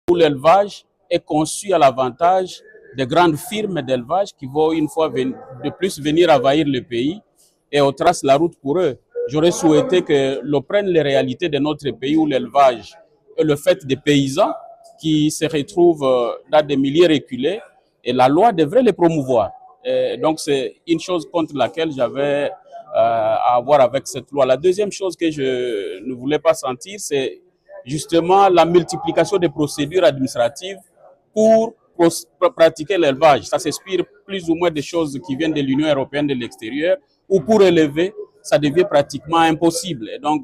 où l'élevage est conçu à l'avantage des grandes firmes d'élevage qui vont une fois de plus venir envahir le pays et on trace la route pour eux. J'aurais souhaité que l'on prenne les réalités de notre pays où l'élevage est le fait des paysans qui se retrouvent dans des milieux reculés et la loi devrait les promouvoir. Et donc c'est une chose contre laquelle j'avais à avoir avec cette loi. La deuxième chose que je ne voulais pas sentir, c'est justement la multiplication des procédures administratives pour pratiquer l'élevage. Ça s'inspire plus ou moins des choses qui viennent de l'Union européenne de l'extérieur, où pour élever, ça devient pratiquement impossible. Et donc,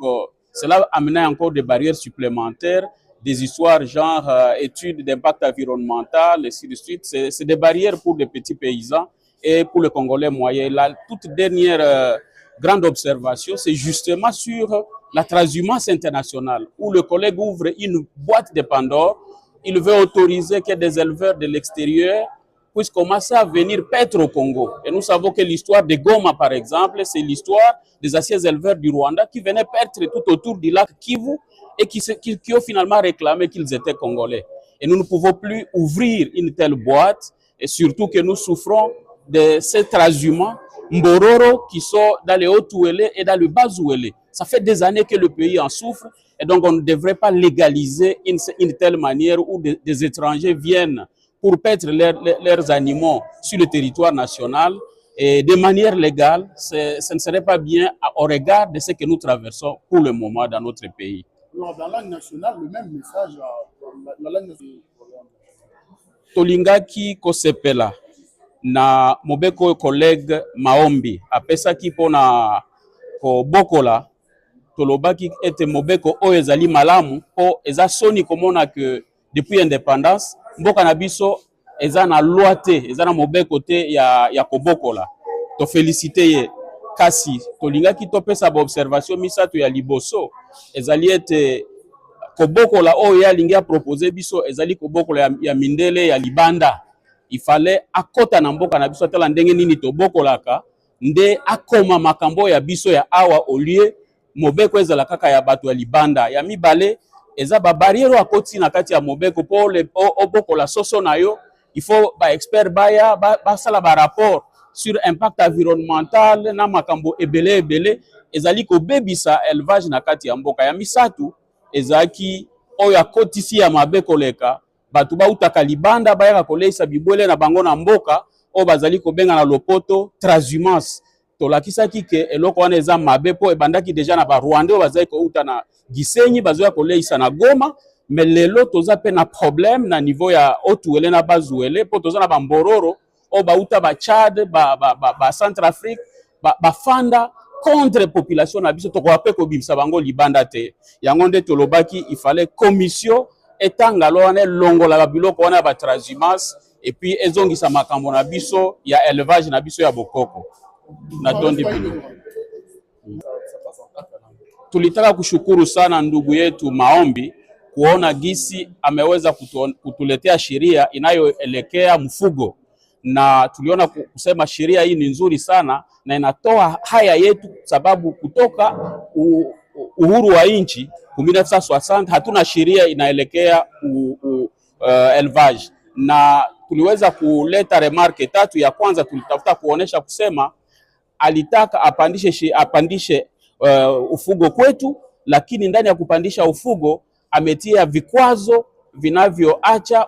cela amenait encore des barrières supplémentaires, des histoires genre études d'impact environnemental, et ainsi de suite. C'est des barrières pour les petits paysans et pour le Congolais moyen. La toute dernière grande observation, c'est justement sur la transhumance internationale, où le collègue ouvre une boîte de Pandore. Il veut autoriser que des éleveurs de l'extérieur puissent commencer à venir paître au Congo. Et nous savons que l'histoire de Goma, par exemple, c'est l'histoire des anciens éleveurs du Rwanda qui venaient paître tout autour du lac Kivu et qui ont finalement réclamé qu'ils étaient Congolais. Et nous ne pouvons plus ouvrir une telle boîte, et surtout que nous souffrons de ces transhumants Mbororo qui sont dans les Hauts-Touélé et dans le Bas-Ouélé. Ça fait des années que le pays en souffre et donc on ne devrait pas légaliser une telle manière où des étrangers viennent pour paître leurs animaux sur le territoire national et de manière légale. Ce ne serait pas bien au regard de ce que nous traversons pour le moment dans notre pays. Alors, dans la langue nationale, le même message, la langue nationale. Tolingaki kosepela na mobeko collègue Maombi apesaki pona ko bokola tolobaki ete mobeko oyo ezali malamu po eza soni komona que depuis indépendance mboka na biso eza na loi te eza na mobeko te ya kobokola to féliciter ye kasi tolingaki topesa ba observation misato ya liboso ezali ete kobokola oyo alingi a proposer biso ezali kobokola ya mindele ya libanda. Il fallait akota na mboka na biso tala ndenge nini tobokolaka nde akoma makambo ya biso ya awa olie mobeko ezala kaka ya bato ya libanda ya mibale eza ba barrière akoti na kati ya mobeko po le obokola soso na yo il faut ba expert baya ba sala ba rapport sur impact environnemental na makambo ebele ezali ko bebisa élevage na kati ya mboka ya misatu ezaki oyo akotisi ya mabeko leka batu bautaka libanda bayaka koleisa bibwele na bango na mboka o bazali kobenga na lopoto transhumance tolakisaki ke eloko wana eza mabe po ebandaki deja na ba Rwanda bazali kouta na Gisenyi bazoya koleisa na Goma mais lelo toza pe na problème na niveau ya Hauts-Touélé na Bas-Ouélé po toza na ba Mbororo o bauta ba Tchad ba Centrafrique ba fanda contre population na biso to ko ape ko bimisa bango libanda te yango nde tolobaki il fallait commission etanga loane longola ba biloko wana ba transhumance et puis ezongisa makambo na biso ya élevage na biso ya bokoko na tondi bilo. Tulitaka kushukuru sana ndugu yetu Maombi kuona gisi ameweza kutuletea sheria inayoelekea mfugo, na tuliona kusema sheria hii ni nzuri sana na inatoa haya yetu sababu kutoka uhuru wa nchi 1960 hatuna sheria inaelekea élevage, na tuliweza kuleta remarke tatu. Ya kwanza tulitafuta kuonesha kusema alitaka apandishe ufugo kwetu, lakini ndani ya kupandisha ufugo ametia vikwazo vinavyoacha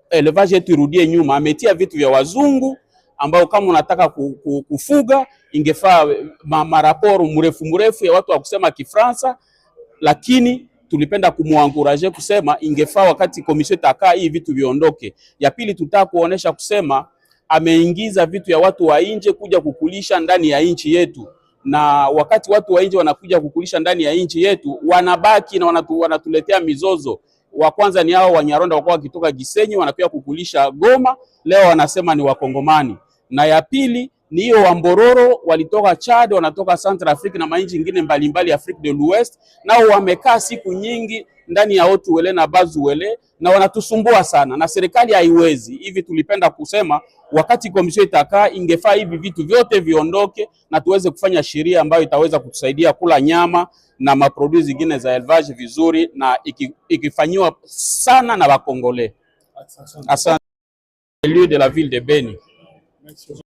élevage yetu irudie nyuma. Ametia vitu vya wazungu ambao kama unataka kufuga ingefaa maraporo mrefu ya watu wa kusema Kifransa, lakini tulipenda kumuankuraje kusema ingefaa wakati komisio takaa hii vitu viondoke. Ya pili tutaka kuonesha kusema ameingiza vitu ya watu wa nje kuja kukulisha ndani ya nchi yetu, na wakati watu wa nje wanakuja kukulisha ndani ya nchi yetu wanabaki na wanatuletea mizozo. Wa kwanza ni hao Wanyarwanda wako wakitoka Gisenyi wanakuja kukulisha Goma, leo wanasema ni Wakongomani. Na ya pili ni hiyo Wambororo walitoka Chad, wanatoka Centrafrique na mainchi nyingine mbalimbali Afrique de l'Ouest, nao wamekaa siku nyingi ndani ya Otuwele na Bazuwele na wanatusumbua sana, na serikali haiwezi hivi. Tulipenda kusema wakati komisio itakaa, ingefaa hivi vitu vyote viondoke na tuweze kufanya sheria ambayo itaweza kutusaidia kula nyama na maproduits zingine za élevage vizuri, na ikifanyiwa sana na Bakongole. Asante. Lieu de la ville de Beni.